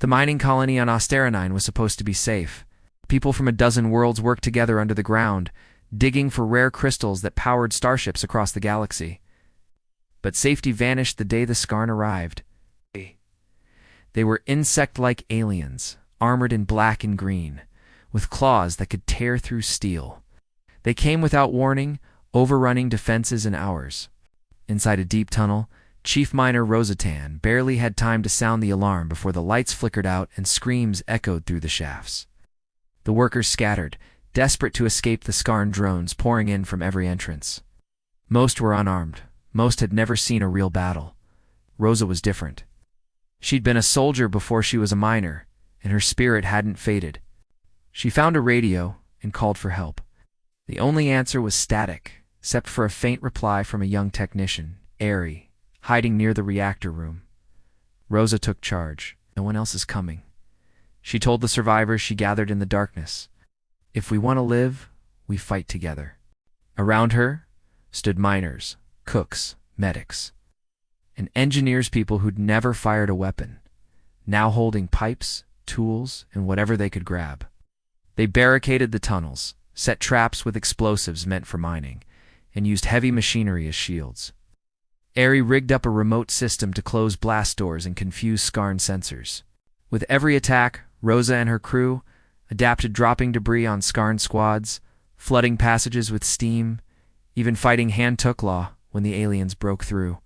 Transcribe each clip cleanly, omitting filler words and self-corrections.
The mining colony on Astera-9 was supposed to be safe. People from a dozen worlds worked together under the ground, digging for rare crystals that powered starships across the galaxy. But safety vanished the day the Skarn arrived. They were insect-like aliens, armored in black and green, with claws that could tear through steel. They came without warning, overrunning defenses in hours. Inside a deep tunnel, Chief Miner Rosa Tan barely had time to sound the alarm before the lights flickered out and screams echoed through the shafts. The workers scattered, desperate to escape the Skarn drones pouring in from every entrance. Most were unarmed. Most had never seen a real battle. Rosa was different. She'd been a soldier before she was a miner, and her spirit hadn't faded. She found a radio and called for help. The only answer was static, except for a faint reply from a young technician, Ari, hiding near the reactor room. Rosa took charge. No one else is coming. She told the survivors she gathered in the darkness. If we want to live, we fight together. Around her stood miners, cooks, medics, and engineers, people who'd never fired a weapon, now holding pipes, tools, and whatever they could grab. They barricaded the tunnels, set traps with explosives meant for mining, and used heavy machinery as shields. Ari rigged up a remote system to close blast doors and confuse Skarn sensors. With every attack, Rosa and her crew adapted, dropping debris on Skarn squads, flooding passages with steam, even fighting hand-took-law when the aliens broke through.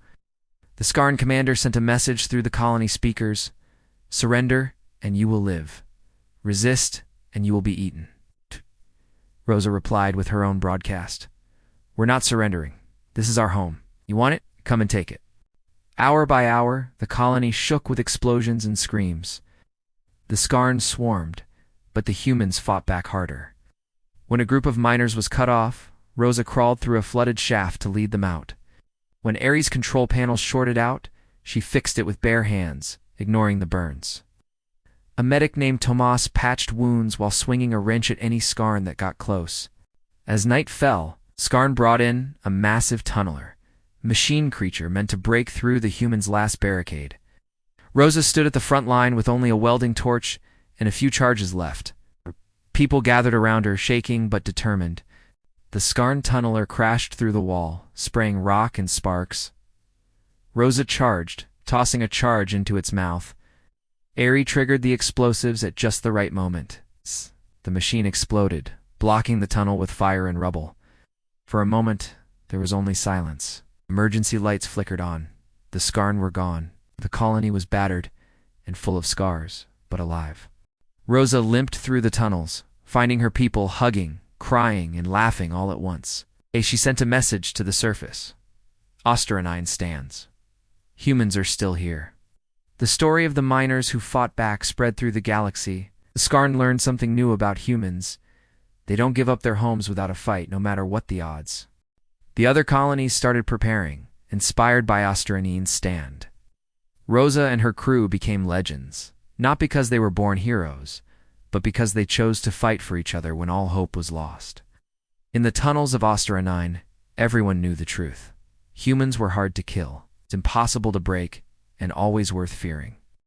The Skarn commander sent a message through the colony speakers: "Surrender, and you will live. Resist, and you will be eaten." Rosa replied with her own broadcast: "We're not surrendering. This is our home. You want it? Come and take it." Hour by hour, the colony shook with explosions and screams. The Skarn swarmed, but the humans fought back harder. When a group of miners was cut off, Rosa crawled through a flooded shaft to lead them out. When Ari's control panel shorted out, she fixed it with bare hands, ignoring the burns. A medic named Tomas patched wounds while swinging a wrench at any Skarn that got close. As night fell, Skarn brought in a massive tunneler, machine creature meant to break through the humans' last barricade. Rosa stood at the front line with only a welding torch and a few charges left. People gathered around her, shaking but determined. The Skarn tunneler crashed through the wall, spraying rock and sparks. Rosa charged, tossing a charge into its mouth. Ari triggered the explosives at just the right moment. The machine exploded, blocking the tunnel with fire and rubble. For a moment, there was only silence. Emergency lights flickered on. The Skarn were gone. The colony was battered and full of scars, but alive. Rosa limped through the tunnels, finding her people hugging, crying, and laughing all at once. She sent a message to the surface: "Astera-9 stands. Humans are still here." The story of the miners who fought back spread through the galaxy. The Skarn learned something new about humans. They don't give up their homes without a fight, no matter what the odds. The other colonies started preparing, inspired by Astera-9's stand. Rosa and her crew became legends, not because they were born heroes, but because they chose to fight for each other when all hope was lost. In the tunnels of Astera-9, everyone knew the truth. Humans were hard to kill, it's impossible to break, and always worth fearing.